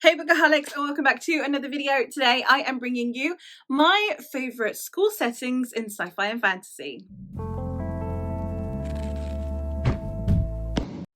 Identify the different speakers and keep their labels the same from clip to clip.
Speaker 1: Hey Bookaholics, and welcome back to another video. Today I am bringing you my favourite school settings in sci-fi and fantasy.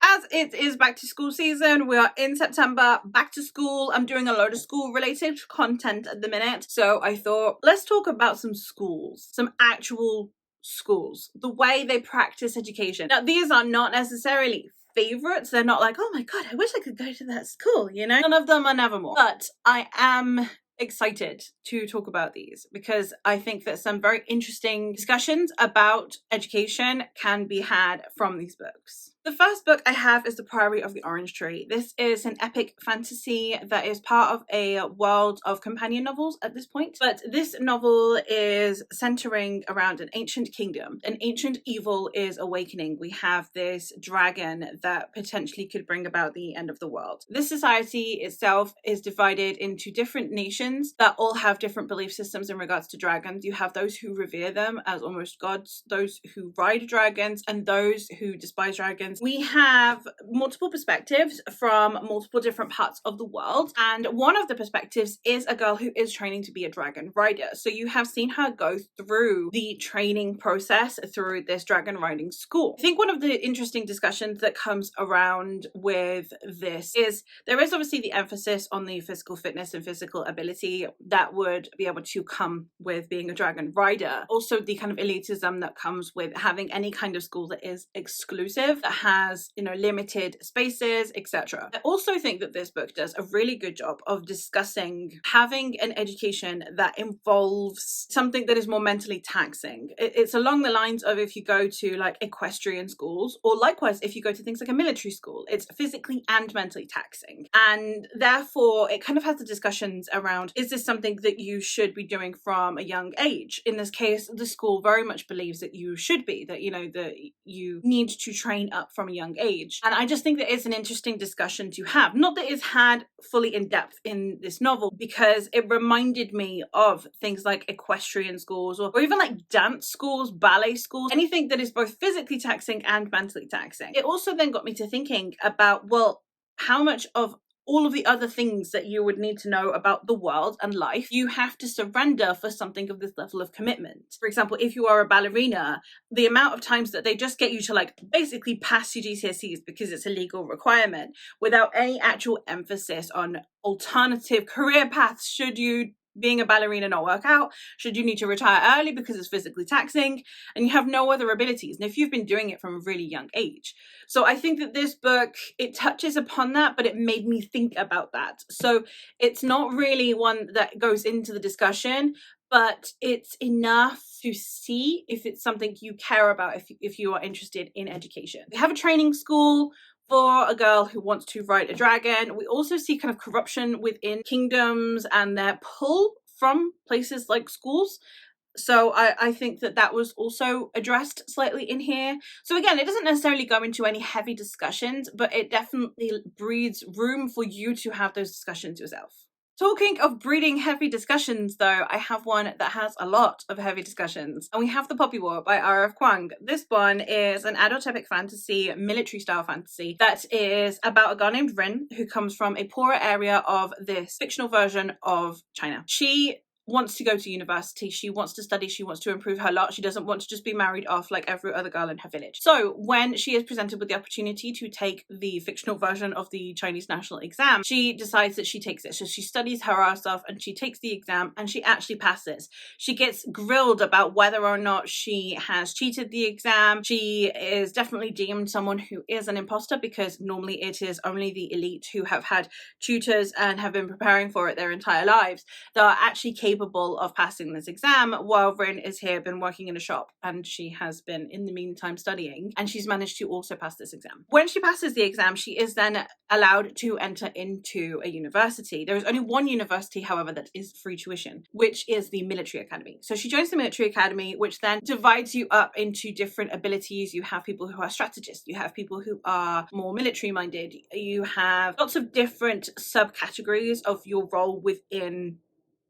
Speaker 1: As it is back to school season, we are in September, back to school. I'm doing a load of school related content at the minute, so I thought let's talk about some schools, some actual schools, the way they practice education. Now these are not necessarily favorites. They're not like, oh my god, I wish I could go to that school, you know? None of them are Nevermore. But I am excited to talk about these because I think that some very interesting discussions about education can be had from these books. The first book I have is The Priory of the Orange Tree. This is an epic fantasy that is part of a world of companion novels at this point. But this novel is centering around an ancient kingdom. An ancient evil is awakening. We have this dragon that potentially could bring about the end of the world. This society itself is divided into different nations that all have different belief systems in regards to dragons. You have those who revere them as almost gods, those who ride dragons, and those who despise dragons. We have multiple perspectives from multiple different parts of the world, and one of the perspectives is a girl who is training to be a dragon rider. So you have seen her go through the training process through this dragon riding school. I think one of the interesting discussions that comes around with this is there is obviously the emphasis on the physical fitness and physical ability that would be able to come with being a dragon rider. Also the kind of elitism that comes with having any kind of school that is exclusive, that has, you know, limited spaces, etc. I also think that this book does a really good job of discussing having an education that involves something that is more mentally taxing. It's along the lines of if you go to like equestrian schools, or likewise if you go to things like a military school, it's physically and mentally taxing. And therefore it kind of has the discussions around, is this something that you should be doing from a young age? In this case, the school very much believes that you should be, that, you know, that you need to train up from a young age. And I just think that it's an interesting discussion to have. Not that it's had fully in depth in this novel, because it reminded me of things like equestrian schools or even like dance schools, ballet schools, anything that is both physically taxing and mentally taxing. It also then got me to thinking about, well, how much of all of the other things that you would need to know about the world and life you have to surrender for something of this level of commitment. For example, if you are a ballerina, the amount of times that they just get you to like basically pass your GCSEs because it's a legal requirement without any actual emphasis on alternative career paths should you, being a ballerina, not work out, should you need to retire early because it's physically taxing and you have no other abilities, and if you've been doing it from a really young age. So I think that this book, it touches upon that, but it made me think about that. So it's not really one that goes into the discussion, but it's enough to see if it's something you care about, if you are interested in education. We have a training school for a girl who wants to ride a dragon. We also see kind of corruption within kingdoms and their pull from places like schools. So I think that that was also addressed slightly in here. So again, it doesn't necessarily go into any heavy discussions, but it definitely breeds room for you to have those discussions yourself. Talking of breeding heavy discussions though, I have one that has a lot of heavy discussions. And we have The Poppy War by R.F. Kuang. This one is an adult epic fantasy, military style fantasy, that is about a girl named Rin who comes from a poorer area of this fictional version of China. She wants to go to university, she wants to study, she wants to improve her lot, she doesn't want to just be married off like every other girl in her village. So when she is presented with the opportunity to take the fictional version of the Chinese national exam, she decides that she takes it. So she studies her ass off and she takes the exam and she actually passes. She gets grilled about whether or not she has cheated the exam. She is definitely deemed someone who is an imposter, because normally it is only the elite who have had tutors and have been preparing for it their entire lives that are actually capable of passing this exam, while Rin is here, been working in a shop, and she has been in the meantime studying, and she's managed to also pass this exam. When she passes the exam, she is then allowed to enter into a university. There is only one university, however, that is free tuition, which is the military academy. So she joins the military academy, which then divides you up into different abilities. You have people who are strategists, you have people who are more military minded, you have lots of different subcategories of your role within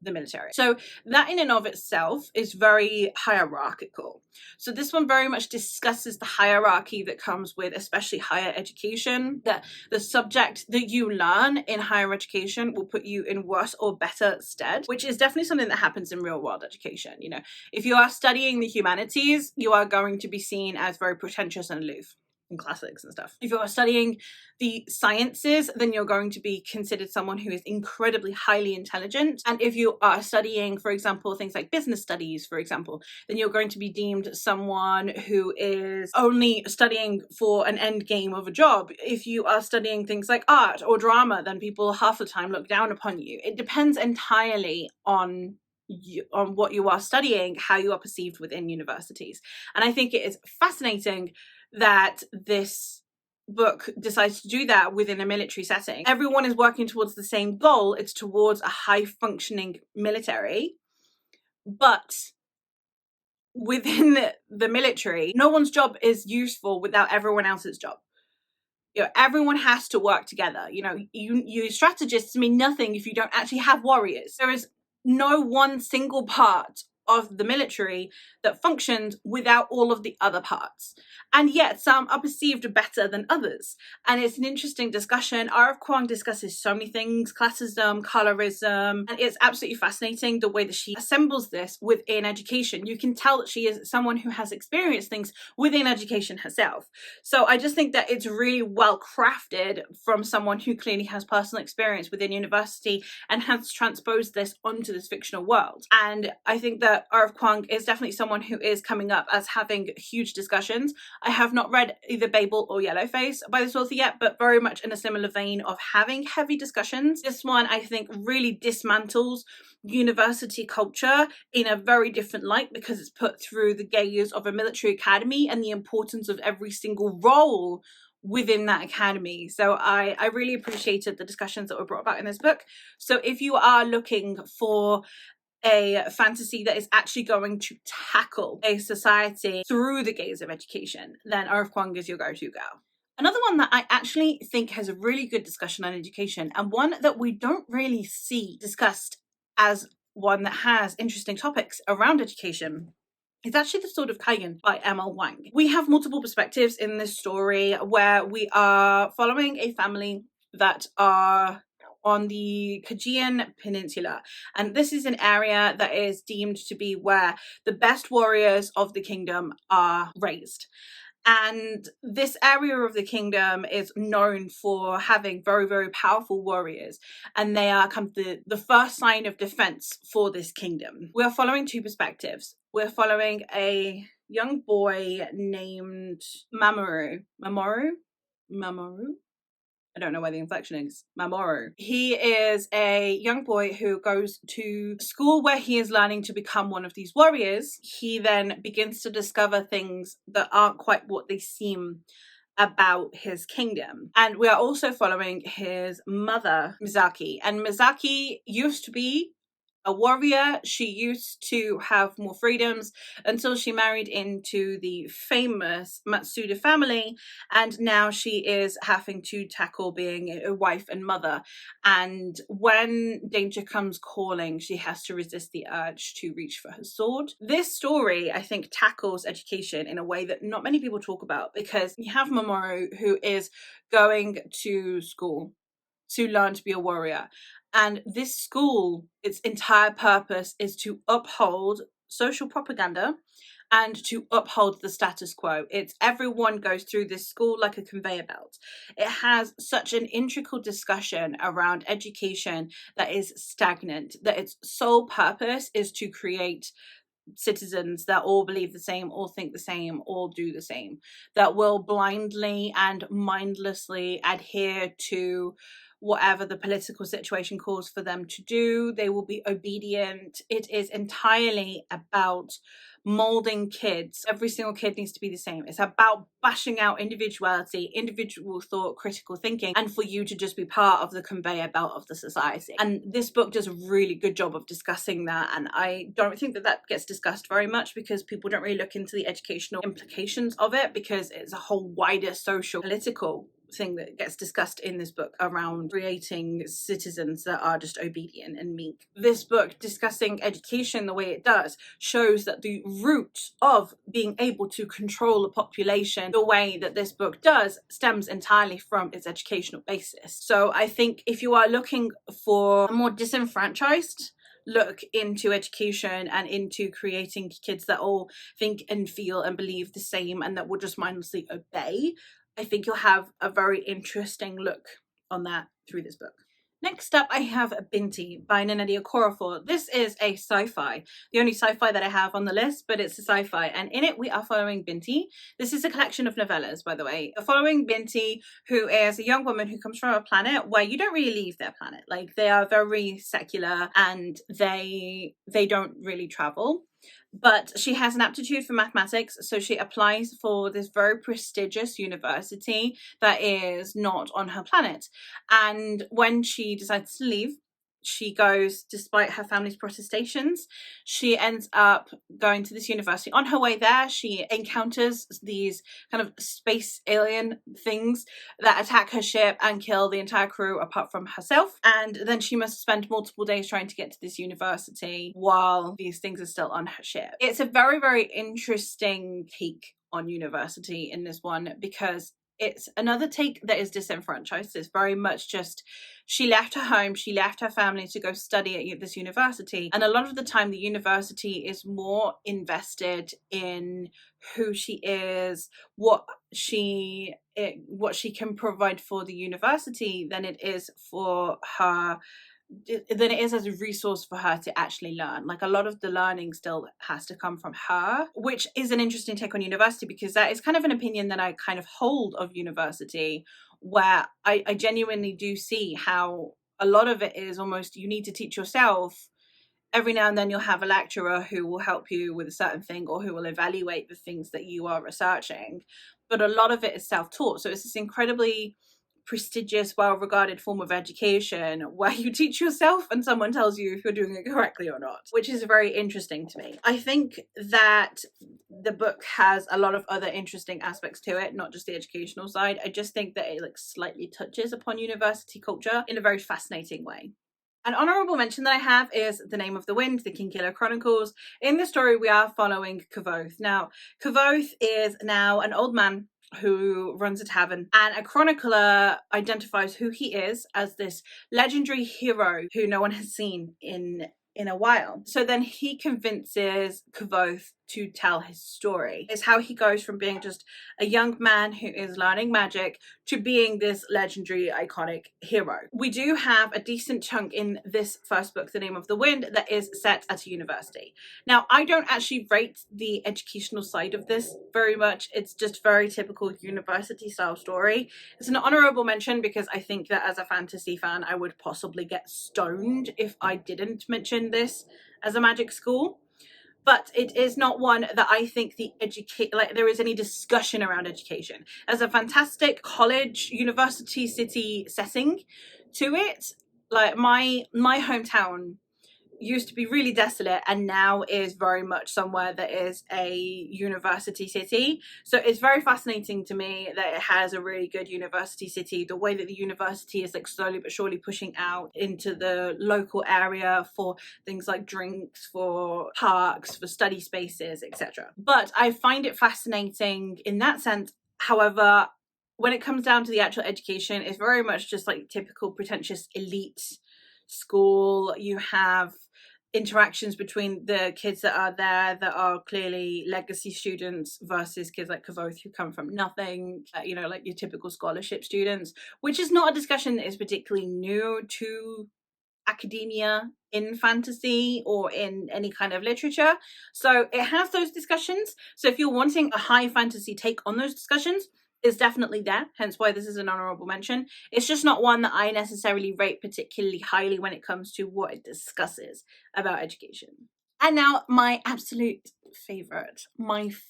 Speaker 1: the military. So that in and of itself is very hierarchical. So this one very much discusses the hierarchy that comes with especially higher education, that the subject that you learn in higher education will put you in worse or better stead, which is definitely something that happens in real world education. You know, if you are studying the humanities, you are going to be seen as very pretentious and aloof in classics and stuff. If you're studying the sciences, then you're going to be considered someone who is incredibly highly intelligent. And if you are studying, for example, things like business studies, for example, then you're going to be deemed someone who is only studying for an end game of a job. If you are studying things like art or drama, then people half the time look down upon you. It depends entirely on what you are studying, how you are perceived within universities. And I think it is fascinating that this book decides to do that within a military setting. Everyone is working towards the same goal. It's towards a high functioning military, but within the military, no one's job is useful without everyone else's job. You know, everyone has to work together. You know, you strategists mean nothing if you don't actually have warriors. There is no one single part of the military that functions without all of the other parts. And yet some are perceived better than others. And it's an interesting discussion. R.F. Kuang discusses so many things, classism, colorism, and it's absolutely fascinating the way that she assembles this within education. You can tell that she is someone who has experienced things within education herself. So I just think that it's really well crafted from someone who clearly has personal experience within university and has transposed this onto this fictional world. And I think that R.F. Kuang is definitely someone who is coming up as having huge discussions. I have not read either Babel or Yellowface by this author yet, but very much in a similar vein of having heavy discussions. This one, I think, really dismantles university culture in a very different light because it's put through the gaze of a military academy and the importance of every single role within that academy. So I really appreciated the discussions that were brought about in this book. So if you are looking for a fantasy that is actually going to tackle a society through the gaze of education, then R.F. Kuang is your go-to girl. Another one that I actually think has a really good discussion on education, and one that we don't really see discussed as one that has interesting topics around education, is actually The Sword of Kaigan by M.L. Wang. We have multiple perspectives in this story where we are following a family that are on the Kajian Peninsula. And this is an area that is deemed to be where the best warriors of the kingdom are raised. And this area of the kingdom is known for having very, very powerful warriors. And they are kind of the first sign of defense for this kingdom. We are following two perspectives. We're following a young boy named Mamoru. I don't know where the inflection is. Mamoru. He is a young boy who goes to school where he is learning to become one of these warriors. He then begins to discover things that aren't quite what they seem about his kingdom. And we are also following his mother, Mizaki. And Mizaki used to be a warrior. She used to have more freedoms until she married into the famous Matsuda family, and now she is having to tackle being a wife and mother. And when danger comes calling, she has to resist the urge to reach for her sword. This story, I think, tackles education in a way that not many people talk about, because you have Mamoru who is going to school to learn to be a warrior. And this school, its entire purpose is to uphold social propaganda and to uphold the status quo. It's everyone goes through this school like a conveyor belt. It has such an integral discussion around education that is stagnant, that its sole purpose is to create citizens that all believe the same, all think the same, all do the same, that will blindly and mindlessly adhere to whatever the political situation calls for them to do. They will be obedient. It is entirely about molding kids. Every single kid needs to be the same. It's about bashing out individuality, individual thought, critical thinking, and for you to just be part of the conveyor belt of the society. And this book does a really good job of discussing that. And I don't think that gets discussed very much because people don't really look into the educational implications of it, because it's a whole wider social, political thing that gets discussed in this book around creating citizens that are just obedient and meek. This book discussing education the way it does shows that the root of being able to control a population the way that this book does stems entirely from its educational basis. So I think if you are looking for a more disenfranchised look into education and into creating kids that all think and feel and believe the same and that will just mindlessly obey, I think you'll have a very interesting look on that through this book. Next up, I have Binti by Nnedi Okorafor. This is a sci-fi, the only sci-fi that I have on the list, but it's a sci-fi. And in it, we are following Binti. This is a collection of novellas, by the way. We're following Binti, who is a young woman who comes from a planet where you don't really leave their planet. Like, they are very secular and they don't really travel. But she has an aptitude for mathematics, so she applies for this very prestigious university that is not on her planet. And when she decides to leave, she goes, despite her family's protestations, she ends up going to this university. On her way there, she encounters these kind of space alien things that attack her ship and kill the entire crew apart from herself. And then she must spend multiple days trying to get to this university while these things are still on her ship. It's a very, very interesting take on university in this one because it's another take that is disenfranchised. It's very much just, she left her home, she left her family to go study at this university. And a lot of the time, the university is more invested in who she is, what she can provide for the university than it is for her, than it is as a resource for her to actually learn. Like, a lot of the learning still has to come from her, which is an interesting take on university because that is kind of an opinion that I kind of hold of university, where I genuinely do see how a lot of it is almost you need to teach yourself. Every now and then you'll have a lecturer who will help you with a certain thing or who will evaluate the things that you are researching, but a lot of it is self-taught. So it's this incredibly prestigious, well-regarded form of education where you teach yourself and someone tells you if you're doing it correctly or not, which is very interesting to me. I think that the book has a lot of other interesting aspects to it, not just the educational side. I just think that it like slightly touches upon university culture in a very fascinating way. An honourable mention that I have is The Name of the Wind, the Kingkiller Chronicles. In the story, we are following Kvothe. Now, Kvothe is now an old man who runs a tavern, and a chronicler identifies who he is as this legendary hero who no one has seen in a while. So then he convinces Kvothe to tell his story. It's how he goes from being just a young man who is learning magic to being this legendary, iconic hero. We do have a decent chunk in this first book, The Name of the Wind, that is set at a university. Now, I don't actually rate the educational side of this very much. It's just very typical university style story. It's an honourable mention because I think that as a fantasy fan, I would possibly get stoned if I didn't mention this as a magic school. But it is not one that I think there is any discussion around education. As a fantastic college, university, city setting to it, like my hometown used to be really desolate and now is very much somewhere that is a university city. So it's very fascinating to me that it has a really good university city, the way that the university is like slowly but surely pushing out into the local area for things like drinks, for parks, for study spaces, etc. But I find it fascinating in that sense. However, when it comes down to the actual education, it's very much just like typical pretentious elite school. You have interactions between the kids that are there that are clearly legacy students versus kids like Kvothe who come from nothing, like your typical scholarship students, which is not a discussion that is particularly new to academia in fantasy or in any kind of literature. So it has those discussions. So if you're wanting a high fantasy take on those discussions, is definitely there, hence why this is an honourable mention. It's just not one that I necessarily rate particularly highly when it comes to what it discusses about education. And now my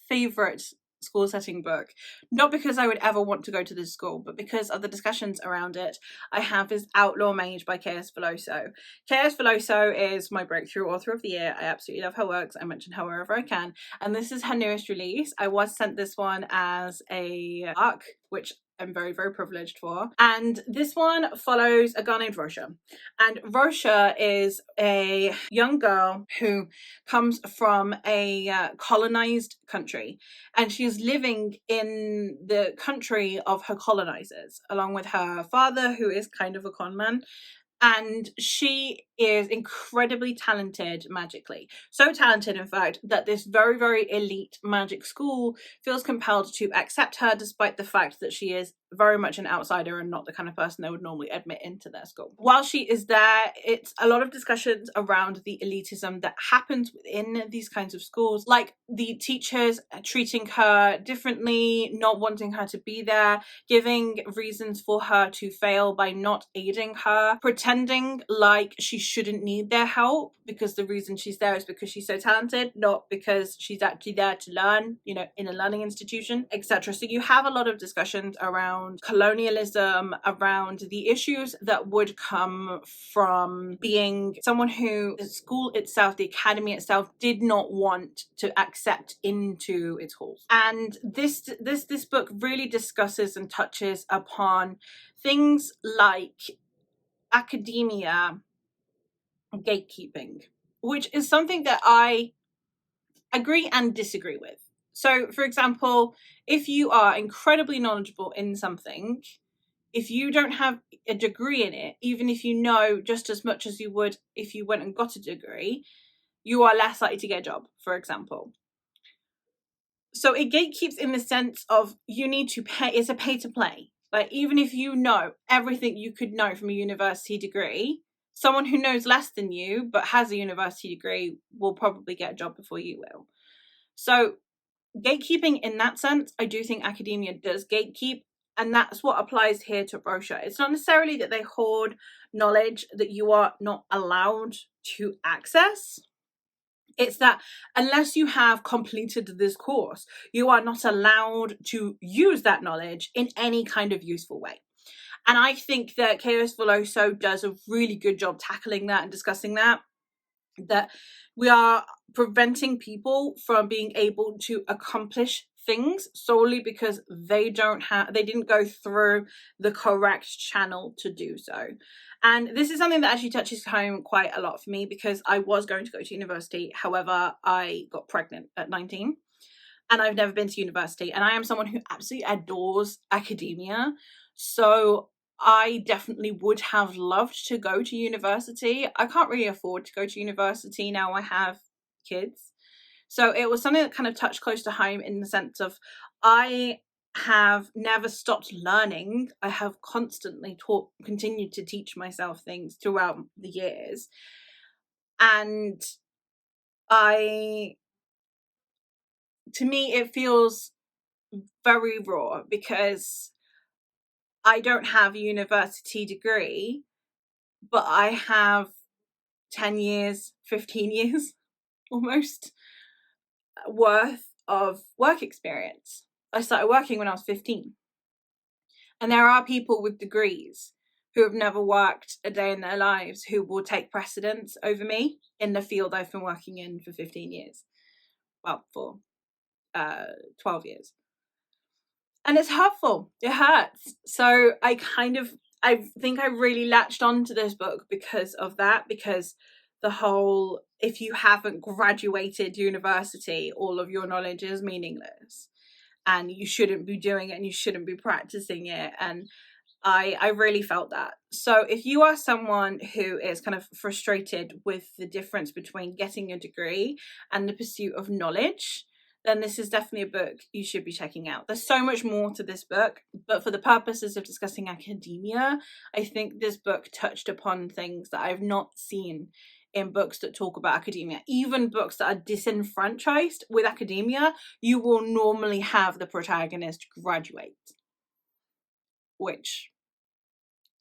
Speaker 1: favourite school setting book, not because I would ever want to go to this school, but because of the discussions around it, I have is Outlaw Mage by K.S. Veloso. K.S. Veloso is my breakthrough author of the year. I absolutely love her works. I mention her wherever I can, and this is her newest release. I was sent this one as a arc, which I'm very, very privileged for. And this one follows a girl named Rosha. And Rosha is a young girl who comes from a colonized country. And she is living in the country of her colonizers, along with her father, who is kind of a con man. And she is incredibly talented magically. So talented, in fact, that this very, very elite magic school feels compelled to accept her, despite the fact that she is very much an outsider and not the kind of person they would normally admit into their school. While she is there, it's a lot of discussions around the elitism that happens within these kinds of schools, like the teachers treating her differently, not wanting her to be there, giving reasons for her to fail by not aiding her, pretending like she shouldn't need their help because the reason she's there is because she's so talented, not because she's actually there to learn, you know, in a learning institution, etc. So you have a lot of discussions around colonialism, around the issues that would come from being someone who the school itself, the academy itself, did not want to accept into its halls. And this book really discusses and touches upon things like academia, gatekeeping, which is something that I agree and disagree with. So, for example, if you are incredibly knowledgeable in something, if you don't have a degree in it, even if you know just as much as you would if you went and got a degree, you are less likely to get a job, for example. So it gatekeeps in the sense of you need to pay, it's a pay to play. Like, even if you know everything you could know from a university degree, someone who knows less than you but has a university degree will probably get a job before you will. So gatekeeping in that sense, I do think academia does gatekeep, and that's what applies here to Rosha. It's not necessarily that they hoard knowledge that you are not allowed to access. It's that unless you have completed this course, you are not allowed to use that knowledge in any kind of useful way. And I think that Chaos Veloso does a really good job tackling that and discussing that we are preventing people from being able to accomplish things solely because they didn't go through the correct channel to do so. And this is something that actually touches home quite a lot for me, because I was going to go to university. However, I got pregnant at 19 and I've never been to university, and I am someone who absolutely adores academia. So I definitely would have loved to go to university. I can't really afford to go to university now I have kids. So it was something that kind of touched close to home in the sense of I have never stopped learning. I have constantly continued to teach myself things throughout the years. And to me, it feels very raw because I don't have a university degree, but I have 10 years, 15 years almost worth of work experience. I started working when I was 15. And there are people with degrees who have never worked a day in their lives who will take precedence over me in the field I've been working in for 15 years. Well, for 12 years. And it's hurtful. It hurts. So I think I really latched onto this book because of that, because the whole, if you haven't graduated university, all of your knowledge is meaningless and you shouldn't be doing it and you shouldn't be practicing it. And I really felt that. So if you are someone who is kind of frustrated with the difference between getting a degree and the pursuit of knowledge, then this is definitely a book you should be checking out. There's so much more to this book, but for the purposes of discussing academia, I think this book touched upon things that I've not seen in books that talk about academia. Even books that are disenfranchised with academia, you will normally have the protagonist graduate, which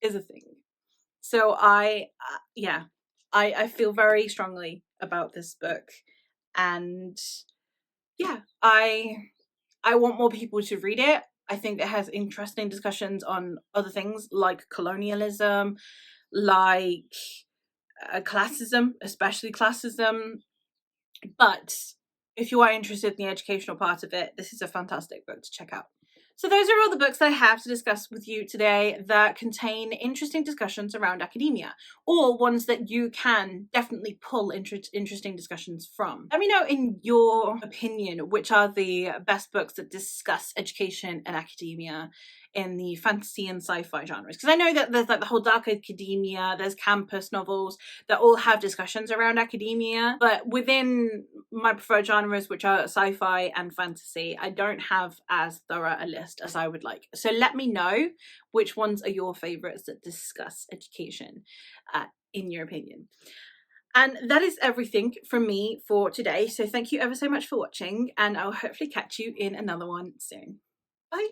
Speaker 1: is a thing. So I feel very strongly about this book, and yeah, I want more people to read it. I think it has interesting discussions on other things like colonialism, like classism, especially classism. But if you are interested in the educational part of it, this is a fantastic book to check out. So those are all the books that I have to discuss with you today that contain interesting discussions around academia, or ones that you can definitely pull interesting discussions from. Let me know, in your opinion, which are the best books that discuss education and academia in the fantasy and sci-fi genres, because I know that there's like the whole dark academia, there's campus novels that all have discussions around academia, but within my preferred genres, which are sci-fi and fantasy, I don't have as thorough a list as I would like. So let me know which ones are your favorites that discuss education, in your opinion. And that is everything from me for today. So thank you ever so much for watching, and I'll hopefully catch you in another one soon. Bye.